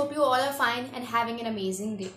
hope you all are fine and having an amazing day.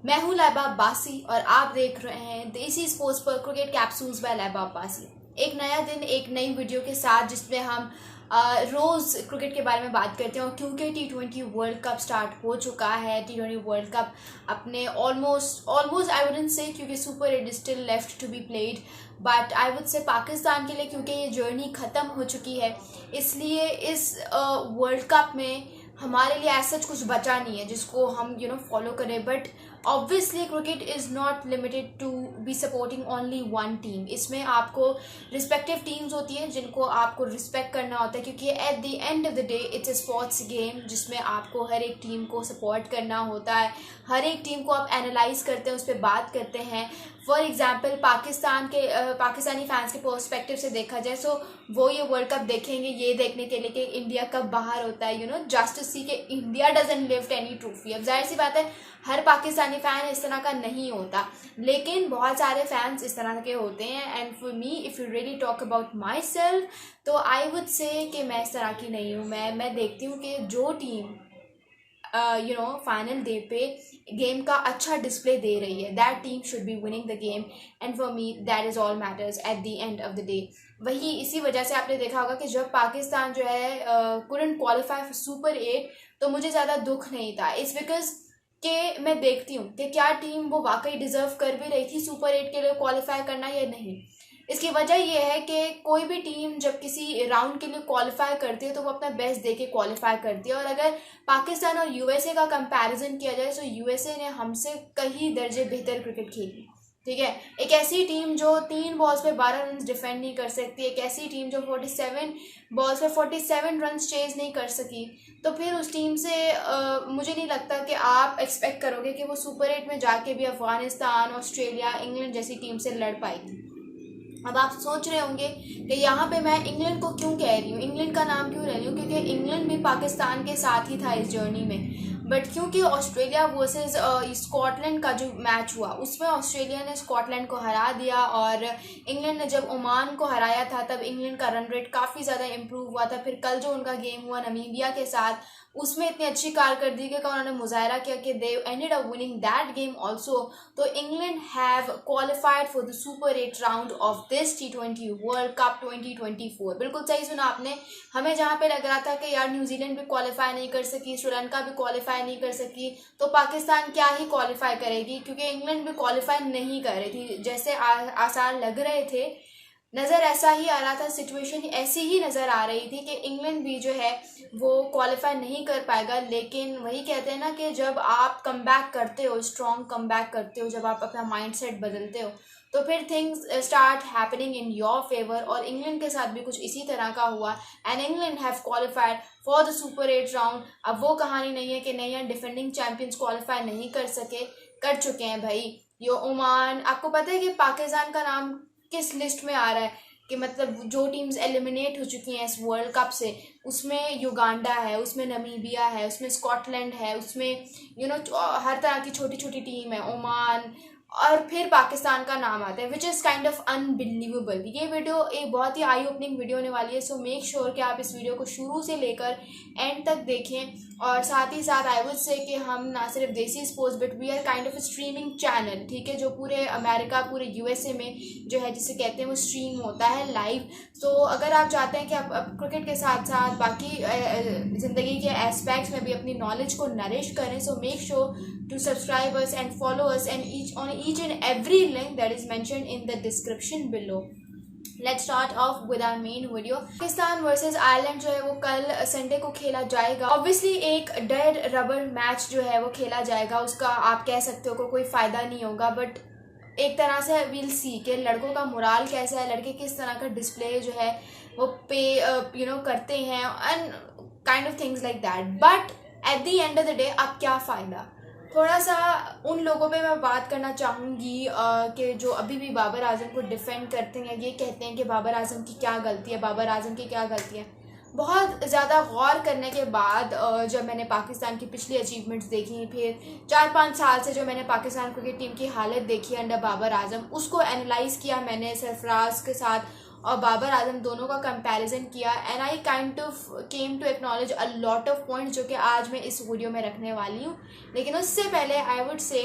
मैं हूँ लैबा अब्बासी और आप देख रहे हैं देसी स्पोर्ट्स पर क्रिकेट कैप्सूल्स बाय लैबा अब्बासी। एक नया दिन एक नई वीडियो के साथ जिसमें हम रोज़ क्रिकेट के बारे में बात करते हैं। और क्योंकि T20 वर्ल्ड कप स्टार्ट हो चुका है, T20 वर्ल्ड कप अपने ऑलमोस्ट आई वुडंट से, क्योंकि super 8 still left to be played, but I would say Pakistan के लिए क्योंकि ये जर्नी ख़त्म हो चुकी है, इसलिए इस वर्ल्ड कप में हमारे लिए ऐसा कुछ बचा नहीं है जिसको हम फॉलो करें। But obviously cricket is not limited to be supporting only one team. इसमें आपको रिस्पेक्टिव टीम्स होती हैं जिनको आपको रिस्पेक्ट करना होता है, क्योंकि at the end of the day it's a sports game जिसमें आपको हर एक टीम को सपोर्ट करना होता है। हर एक टीम को आप एनालाइज करते हैं, उस पर बात करते हैं। फॉर एग्जाम्पल पाकिस्तानी फैंस के पर्सपेक्टिव से देखा जाए तो वो ये वर्ल्ड कप देखेंगे ये देखने के लिए कि इंडिया कब बाहर होता है, जस्ट टू सी कि India doesn't lift any trophy. अब जाहिर सी बात है हर पाकिस्तानी फ़ैन इस तरह का नहीं होता, लेकिन बहुत सारे फैंस इस तरह के होते हैं। And for me if you really talk about my self, तो आई वुड से कि मैं इस तरह की नहीं हूँ। मैं देखती हूँ कि जो टीम फाइनल डे पे गेम का अच्छा डिस्प्ले दे रही है, that team should be winning the game, and for me that is all matters at the end of the day. वही इसी वजह से आपने देखा होगा कि जब पाकिस्तान जो है couldn't क्वालिफाई फॉर सुपर 8, तो मुझे ज़्यादा दुख नहीं था। इट्स बिकॉज कि मैं देखती हूँ कि क्या टीम वो वाकई डिज़र्व कर भी रही थी सुपर 8 के लिए क्वालिफाई करना या नहीं। इसकी वजह यह है कि कोई भी टीम जब किसी राउंड के लिए क्वालिफाई करती है तो वो अपना बेस्ट दे के क्वालिफाई करती है। और अगर पाकिस्तान और यूएसए का कंपैरिजन किया जाए तो यूएसए ने हमसे कई दर्जे बेहतर क्रिकेट खेली, ठीक है। एक ऐसी टीम जो 3 बॉल्स पे 12 रन डिफेंड नहीं कर सकती, एक ऐसी टीम जो 47 बॉल्स पे 47 रन चेज नहीं कर सकी, तो फिर उस टीम से मुझे नहीं लगता कि आप एक्सपेक्ट करोगे कि वो सुपर 8 में जाके भी अफगानिस्तान, ऑस्ट्रेलिया, इंग्लैंड जैसी टीम से लड़ पाएगी। अब आप सोच रहे होंगे कि यहाँ पे मैं इंग्लैंड को क्यों कह रही हूँ, इंग्लैंड का नाम क्यों ले रही हूँ, क्योंकि इंग्लैंड भी पाकिस्तान के साथ ही था इस जर्नी में। बट क्योंकि ऑस्ट्रेलिया वर्सेस स्कॉटलैंड का जो मैच हुआ उसमें ऑस्ट्रेलिया ने स्कॉटलैंड को हरा दिया, और इंग्लैंड ने जब ओमान को हराया था तब इंग्लैंड का रन रेट काफ़ी ज़्यादा इम्प्रूव हुआ था। फिर कल जो उनका गेम हुआ नमीबिया के साथ, उसमें इतनी अच्छी कारकर्दगी का उन्होंने मुजाहरा किया कि they ended up winning that game also. तो England have qualified for the super 8 round of this T20 world cup 2024। बिल्कुल सही सुना आपने। हमें जहाँ पे लग रहा था कि यार न्यूजीलैंड भी क्वालिफाई नहीं कर सकी, श्रीलंका भी क्वालिफाई नहीं कर सकी, तो पाकिस्तान क्या ही क्वालिफाई करेगी, क्योंकि इंग्लैंड भी क्वालिफाई नहीं कर रही थी। जैसे आसार लग रहे थे, नज़र ऐसा ही आ रहा था, सिचुएशन ऐसी ही नज़र आ रही थी कि इंग्लैंड भी जो है वो क्वालिफाई नहीं कर पाएगा। लेकिन वही कहते हैं ना कि जब आप कम बैक करते हो, स्ट्रॉन्ग कम बैक करते हो, जब आप अपना माइंडसेट बदलते हो, तो फिर things start happening in your favour. और इंग्लैंड के साथ भी कुछ इसी तरह का हुआ, and England have qualified for the super 8 round. अब वो कहानी नहीं है कि नहीं यार डिफेंडिंग चैंपियंस क्वालिफाई नहीं कर सके, कर चुके हैं भाई। यो ओमान, आपको पता है कि पाकिस्तान का नाम किस लिस्ट में आ रहा है, कि मतलब जो टीम्स एलिमिनेट हो चुकी हैं इस वर्ल्ड कप से, उसमें युगांडा है, उसमें नमीबिया है, उसमें स्कॉटलैंड है, उसमें हर तरह की छोटी छोटी टीम है, ओमान, और फिर पाकिस्तान का नाम आता है, which is kind of unbelievable. ये वीडियो एक बहुत ही आई ओपनिंग वीडियो होने वाली है, सो मेक श्योर कि आप इस वीडियो को शुरू से लेकर एंड तक देखें। और साथ ही साथ आई वुड से कि हम ना सिर्फ desi sports but we are kind of streaming channel, ठीक है, जो पूरे अमेरिका, पूरे यूएसए में जो है जिसे कहते हैं वो स्ट्रीम होता है लाइव। तो अगर आप चाहते हैं कि आप क्रिकेट के साथ साथ बाकी ज़िंदगी के एस्पेक्ट्स में भी अपनी नॉलेज को नरिश करें, so make sure to subscribe us and follow us and each and every link that is mentioned in the description below. Let's start off with our main video. Pakistan versus Ireland जो है वो कल Sunday को खेला जाएगा। Obviously एक dead rubber match जो है वो खेला जाएगा, उसका आप कह सकते हो कोई फ़ायदा नहीं होगा, बट एक तरह से वील सी कि लड़कों का मोराल कैसा है, लड़के किस तरह का डिस्प्ले जो है वो करते हैं, and kind of things like that. But at the end of the day अब क्या फ़ायदा, थोड़ा सा उन लोगों पे मैं बात करना चाहूँगी कि जो अभी भी बाबर आजम को डिफेंड करते हैं, ये कहते हैं कि बाबर आजम की क्या गलती है, बाबर आजम की क्या गलती है। बहुत ज़्यादा गौर करने के बाद जब मैंने पाकिस्तान की पिछली अचीवमेंट्स देखी, फिर 4-5 साल से जो मैंने पाकिस्तान क्रिकेट टीम की हालत देखी अंडर बाबर आजम, उसको एनालाइज़ किया मैंने सरफराज के साथ और बाबर आजम दोनों का कंपैरिजन किया, and I kind of came to acknowledge a lot of points जो कि आज मैं इस वीडियो में रखने वाली हूँ। लेकिन उससे पहले आई वुड से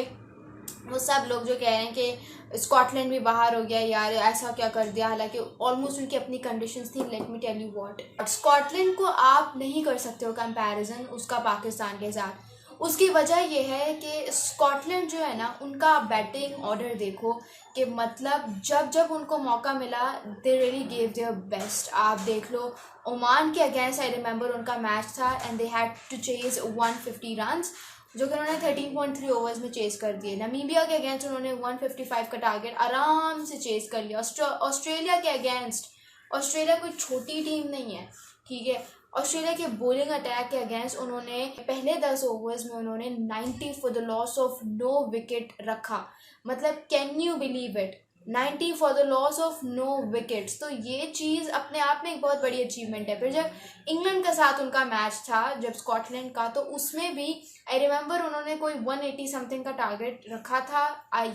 वो सब लोग जो कह रहे हैं कि स्कॉटलैंड भी बाहर हो गया यार, ऐसा क्या कर दिया, हालांकि ऑलमोस्ट उनकी अपनी कंडीशंस थी। Let me tell you what, Scotland को आप नहीं कर सकते हो कंपैरिजन उसका पाकिस्तान के साथ। उसकी वजह यह है कि स्कॉटलैंड जो है ना, उनका बैटिंग ऑर्डर देखो कि मतलब जब जब उनको मौका मिला they really gave their best. आप देख लो ओमान के अगेंस्ट आई रिमेंबर उनका मैच था and they had to chase 150 runs जो कि उन्होंने 13.3 ओवर्स में चेज कर दिए। नमीबिया के अगेंस्ट उन्होंने 155 का टारगेट आराम से चेज कर लिया। ऑस्ट्रेलिया के अगेंस्ट, ऑस्ट्रेलिया कोई छोटी टीम नहीं है, ठीक है। ऑस्ट्रेलिया के बॉलिंग अटैक के अगेंस्ट उन्होंने पहले 10 ओवर्स में उन्होंने 90 for the loss of no wicket रखा। मतलब can you believe it, 90 for the loss of no wickets. तो ये चीज़ अपने आप में एक बहुत बड़ी अचीवमेंट है। फिर जब इंग्लैंड के साथ उनका मैच था, जब स्कॉटलैंड का, तो उसमें भी आई रिमेंबर उन्होंने कोई 180 समथिंग का टारगेट रखा था।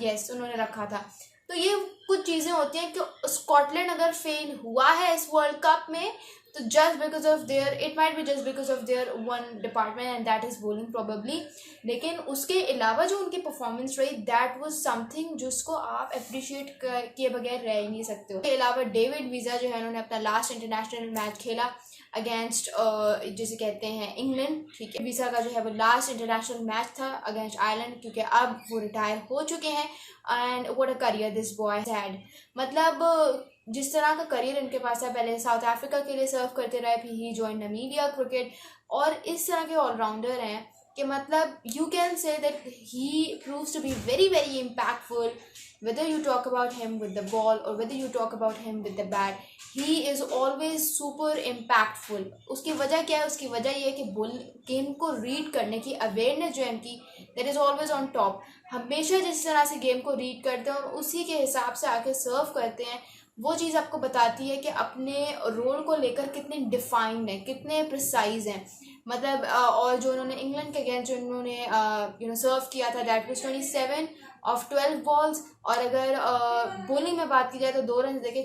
यस उन्होंने रखा था। तो ये कुछ चीज़ें होती हैं कि स्कॉटलैंड अगर फेल हुआ है इस वर्ल्ड कप में तो just because of their, it might be just because of their one department and that is bowling probably. लेकिन उसके अलावा जो उनकी परफॉर्मेंस रही दैट वाज समथिंग जिसको आप अप्रिशिएट किए बगैर रह ही नहीं सकते हो। इसके अलावा डेविड वीज़ा जो है उन्होंने अपना लास्ट इंटरनेशनल मैच खेला अगेंस्ट जिसे कहते हैं इंग्लैंड, ठीक है। वीज़ा का जो है वो लास्ट इंटरनेशनल मैच था अगेंस्ट आयरलैंड, क्योंकि अब वो रिटायर हो चुके हैं। And what a career this boy had, मतलब जिस तरह का करियर इनके पास है, पहले साउथ अफ्रीका के लिए सर्व करते रहे, फिर ही जॉइन नमीबिया क्रिकेट, और इस तरह के ऑलराउंडर हैं कि मतलब you can say that he proves to be very very impactful whether you talk about him with the ball or whether you talk about him with the bat, he is always super impactful। उसकी वजह क्या है? उसकी वजह ये है कि bull game को रीड करने की अवेयरनेस जो है इनकी that is always on top. हमेशा जिस तरह से गेम को रीड करते हैं और उसी के हिसाब से आके सर्व करते हैं, वो चीज़ आपको बताती है कि अपने रोल को लेकर कितने डिफाइंड हैं, कितने प्रिसाइज हैं। मतलब और जो उन्होंने इंग्लैंड के अगेंस्ट जो उन्होंने सर्व किया था दैट वाज 27 ऑफ 12 बॉल्स। और अगर बॉलिंग में बात की जाए तो 2 रन देके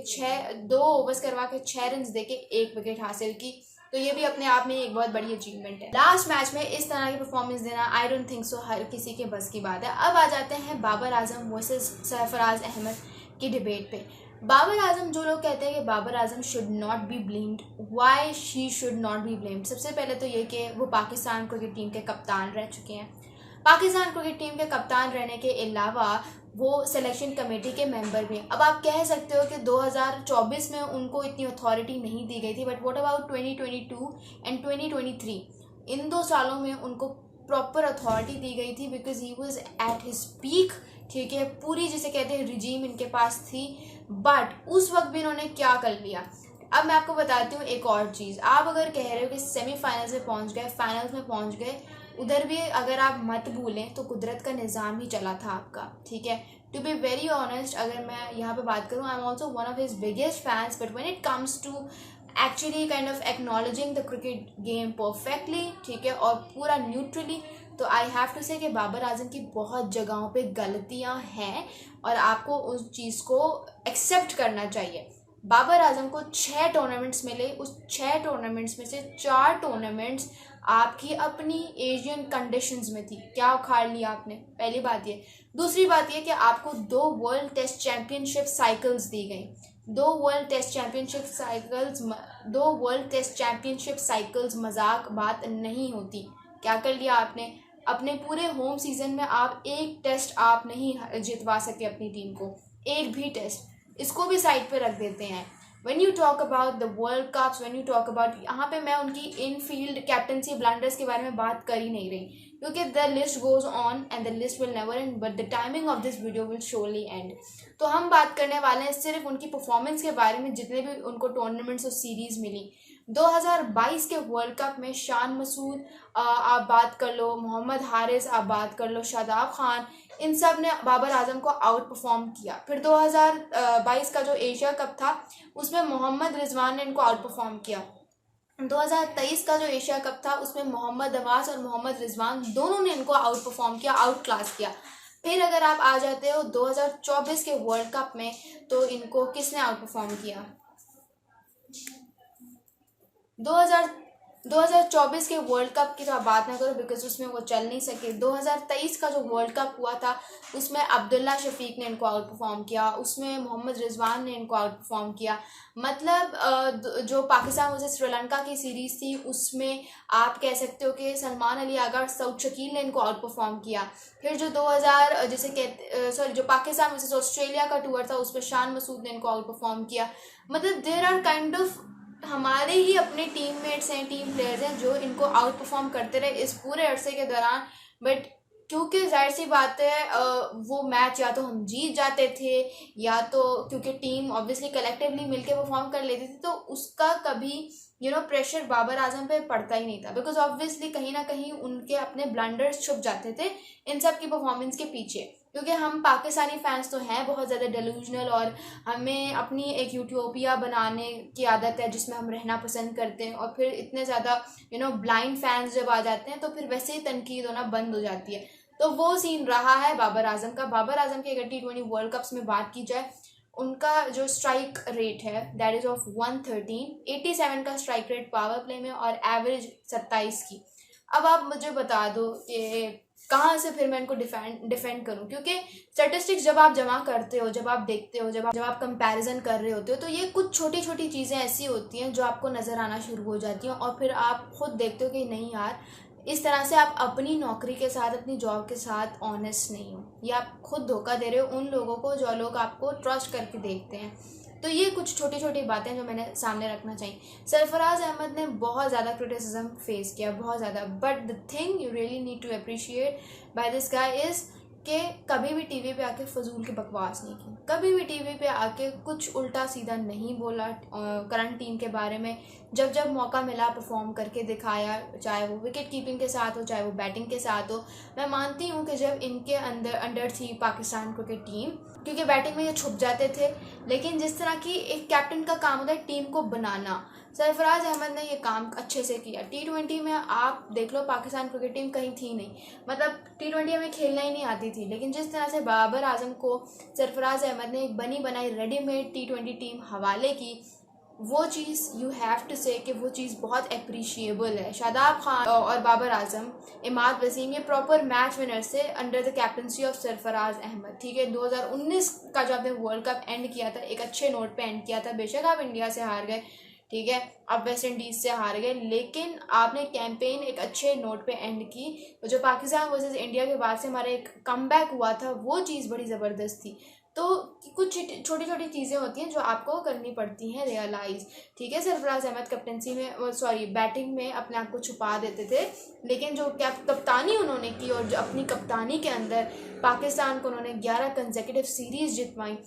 2 ओवर्स करवा के 6 रन देके 1 विकेट हासिल की। तो ये भी अपने आप में एक बहुत बड़ी अचीवमेंट है। लास्ट मैच में इस तरह की परफॉर्मेंस देना आई डोंट थिंक सो हर किसी के बस की बात है। अब आ जाते हैं बाबर आजम वर्सेस सरफराज अहमद की डिबेट पे। बाबर आजम, जो लोग कहते हैं कि Babar Azam should not be blamed, why she should not be blamed. सबसे पहले तो ये कि वो पाकिस्तान क्रिकेट टीम के कप्तान रह चुके हैं। पाकिस्तान क्रिकेट टीम के कप्तान रहने के अलावा वो सिलेक्शन कमेटी के मेंबर भी हैं। अब आप कह सकते हो कि 2024 में उनको इतनी अथॉरिटी नहीं दी गई थी, बट व्हाट अबाउट 2022 एंड 2023, इन 2 सालों में उनको प्रॉपर अथॉरिटी दी गई थी because he was at his peak, ठीक है। पूरी जिसे कहते हैं रिजीम इनके पास थी, बट उस वक्त भी इन्होंने क्या कर लिया। अब मैं आपको बताती हूँ एक और चीज़। आप अगर कह रहे हो कि सेमीफाइनल्स में पहुँच गए, फाइनल्स में पहुँच गए, उधर भी अगर आप मत भूलें तो कुदरत का निज़ाम ही चला था आपका, ठीक है। टू बी वेरी ऑनेस्ट, अगर मैं यहाँ पे बात करूँ, I am also one of his biggest fans, but when it comes to actually kind of acknowledging the cricket game perfectly, ठीक है, और पूरा न्यूट्रली, तो आई हैव टू से कि बाबर आजम की बहुत जगहों पे गलतियाँ हैं और आपको उस चीज़ को एक्सेप्ट करना चाहिए। बाबर आजम को 6 टूर्नामेंट्स मिले, उस 6 टूर्नामेंट्स में से 4 टूर्नामेंट्स आपकी अपनी एशियन कंडीशंस में थी। क्या उखाड़ लिया आपने? पहली बात ये। दूसरी बात ये कि आपको 2 वर्ल्ड टेस्ट चैंपियनशिप साइकिल्स दी गई। 2 वर्ल्ड टेस्ट चैंपियनशिप साइकिल्स मजाक बात नहीं होती। क्या कर लिया आपने? अपने पूरे होम सीजन में आप एक टेस्ट आप नहीं जितवा सके अपनी टीम को, एक भी टेस्ट। इसको भी साइड पे रख देते हैं। when you talk about the world cups, when you talk about, यहाँ पे मैं उनकी इन फील्ड कैप्टनसी ब्लंडर्स के बारे में बात कर ही नहीं रही, क्योंकि the list goes on and the list will never and, but the timing of this video will surely and. तो हम बात करने वाले हैं सिर्फ उनकी परफॉर्मेंस के बारे में, जितने भी उनको टूर्नामेंट्स और सीरीज मिली। 2022 के वर्ल्ड कप में शान मसूद आप बात कर लो, मोहम्मद हारिस आप बात कर लो, शादाब खान, इन सब ने बाबर आजम को आउट परफॉर्म किया। फिर 2022 का जो एशिया कप था उसमें मोहम्मद रिजवान ने इनको आउट परफॉर्म किया। 2023 का जो एशिया कप था उसमें मोहम्मद अब्बास और मोहम्मद रिजवान दोनों ने इनको आउट परफॉर्म किया, आउट क्लास किया। फिर अगर आप आ जाते हो 2024 के वर्ल्ड कप में, तो इनको किसने आउट परफॉर्म किया? 2024 के वर्ल्ड कप की तो आप बात ना करो, बिकॉज उसमें वो चल नहीं सके। 2023 का जो वर्ल्ड कप हुआ था उसमें अब्दुल्ला शफीक ने इनको आउट परफॉर्म किया, उसमें मोहम्मद रिजवान ने इनको आउट परफॉर्म किया। मतलब जो पाकिस्तान वर्सेस श्रीलंका की सीरीज़ थी उसमें आप कह सकते हो कि सलमान अली आगा, सऊद शकील ने इनको आउट परफॉर्म किया। फिर जो 2000 जैसे कहते सॉरी जो पाकिस्तान वर्सेस ऑस्ट्रेलिया का टूर था उसमें शान मसूद ने इनको आउट परफॉर्म किया। मतलब देयर आर काइंड ऑफ हमारे ही अपने टीममेट्स हैं, टीम प्लेयर्स हैं जो इनको आउट परफॉर्म करते रहे इस पूरे अरसे के दौरान। बट क्योंकि जाहिर सी बात है वो मैच या तो हम जीत जाते थे या तो क्योंकि टीम ऑब्वियसली कलेक्टिवली मिलके परफॉर्म कर लेती थी, तो उसका कभी प्रेशर बाबर आजम पे पड़ता ही नहीं था, बिकॉज ऑब्वियसली कहीं ना कहीं उनके अपने ब्लंडर्स छुप जाते थे इन सब की परफॉर्मेंस के पीछे। क्योंकि हम पाकिस्तानी फैंस तो हैं बहुत ज़्यादा डेलूजनल, और हमें अपनी एक यूटोपिया बनाने की आदत है जिसमें हम रहना पसंद करते हैं, और फिर इतने ज़्यादा ब्लाइंड फैंस जब आ जाते हैं तो फिर वैसे ही तनकीद होना बंद हो जाती है। तो वो सीन रहा है बाबर आजम का। बाबर आजम की अगर T20 वर्ल्ड कप्स में बात की जाए, उनका जो स्ट्राइक रेट है दैट इज़ ऑफ 113, 87 का स्ट्राइक रेट पावर प्ले में और एवरेज 27 की। अब आप मुझे बता दो कि कहाँ से फिर मैं इनको डिफेंड करूँ, क्योंकि स्टेटिस्टिक्स जब आप जमा करते हो, जब आप देखते हो, जब आप कंपैरिजन कर रहे होते हो, तो ये कुछ छोटी छोटी चीज़ें ऐसी होती हैं जो आपको नज़र आना शुरू हो जाती हैं, और फिर आप खुद देखते हो कि नहीं यार, इस तरह से आप अपनी नौकरी के साथ, अपनी जॉब के साथ ऑनेस्ट नहीं हो, या आप खुद धोखा दे रहे हो उन लोगों को जो लोग आपको ट्रस्ट करके देखते हैं। तो ये कुछ छोटी छोटी बातें जो मैंने सामने रखना चाहिए। सरफराज अहमद ने बहुत ज़्यादा क्रिटिसिज्म फेस किया, बहुत ज़्यादा, but the thing you really need to appreciate by this guy is कि कभी भी टीवी पे आके फजूल की बकवास नहीं की, कभी भी टीवी पे आके कुछ उल्टा सीधा नहीं बोला करंट टीम के बारे में। जब जब मौका मिला परफॉर्म करके दिखाया, चाहे वो विकेट कीपिंग के साथ हो, चाहे वो बैटिंग के साथ हो। मैं मानती हूँ कि जब इनके अंडर थी पाकिस्तान क्रिकेट टीम, क्योंकि बैटिंग में ये छुप जाते थे, लेकिन जिस तरह की एक कैप्टन का काम होता है टीम को बनाना, सरफराज अहमद ने ये काम अच्छे से किया। T20 में आप देख लो पाकिस्तान क्रिकेट टीम कहीं थी नहीं, मतलब T20 में खेलना ही नहीं आती थी, लेकिन जिस तरह से बाबर आजम को सरफराज अहमद ने एक बनी बनाई रेडीमेड T20 टीम हवाले की, वो चीज़ यू हैव टू से कि वो चीज़ बहुत अप्रिशिएबल है। शादाब खान और बाबर आजम, इमाद वसीम, ये प्रॉपर मैच विनर्स से under the captaincy of Sarfaraz Ahmed. ठीक है, 2019 का जो आपने वर्ल्ड कप एंड किया था एक अच्छे नोट पे एंड किया था। बेशक आप इंडिया से हार गए, ठीक है, आप वेस्ट इंडीज़ से हार गए, लेकिन आपने कैंपेन एक अच्छे नोट पे एंड की। जो पाकिस्तान वर्सेस इंडिया के बाद से हमारा एक कमबैक हुआ था, वो चीज़ बड़ी ज़बरदस्त थी। तो कुछ छोटी छोटी चीज़ें होती हैं जो आपको करनी पड़ती हैं रियलाइज़। ठीक है, सरफराज अहमद कैप्टनसी में बैटिंग में अपने आप को छुपा देते थे, लेकिन जो कप्तानी उन्होंने की और जो अपनी कप्तानी के अंदर पाकिस्तान को उन्होंने 11 कंसेक्यूटिव सीरीज़ जितवाई,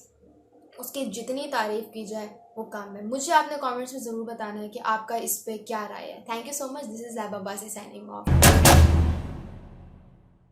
उसकी जितनी तारीफ़ की जाए वो काम है। मुझे आपने कमेंट्स में ज़रूर बताना है कि आपका इस पे क्या राय है। Thank you so much. This is Zeb Abbasi signing off.